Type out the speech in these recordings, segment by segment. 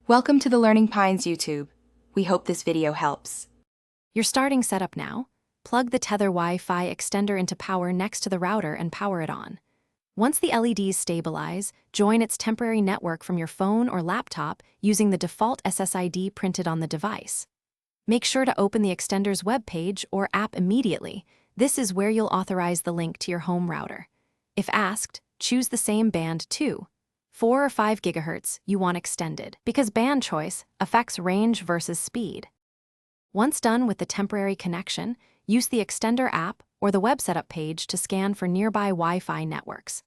Welcome to the Learning Pines YouTube. We hope this video helps. You're starting setup now. Plug the Tether Wi-Fi extender into power next to the router and power it on. Once the LEDs stabilize, join its temporary network from your phone or laptop using the default SSID printed on the device. Make sure to open the extender's web page or app immediately. This is where you'll authorize the link to your home router. If asked, choose the same band too. 4 or 5 GHz you want extended, because band choice affects range versus speed. Once done with the temporary connection, use the extender app or the web setup page to scan for nearby Wi-Fi networks.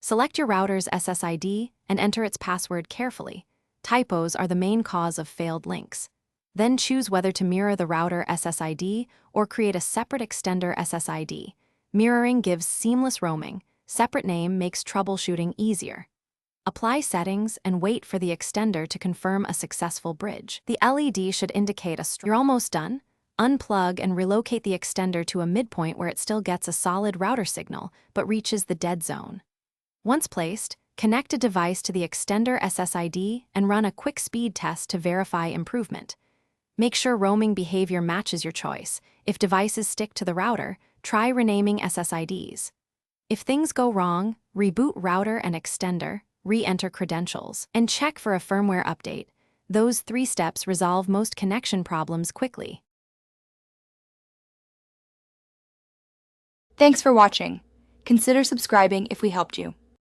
Select your router's SSID and enter its password carefully. Typos are the main cause of failed links. Then choose whether to mirror the router SSID or create a separate extender SSID. Mirroring gives seamless roaming. Separate name makes troubleshooting easier. Apply settings and wait for the extender to confirm a successful bridge. The LED should indicate you're almost done. Unplug and relocate the extender to a midpoint where it still gets a solid router signal but reaches the dead zone. Once placed, connect a device to the extender SSID and run a quick speed test to verify improvement. Make sure roaming behavior matches your choice. If devices stick to the router, try renaming SSIDs. If things go wrong, reboot router and extender, re-enter credentials, and check for a firmware update. Those 3 steps resolve most connection problems quickly. Thanks for watching. Consider subscribing if we helped you.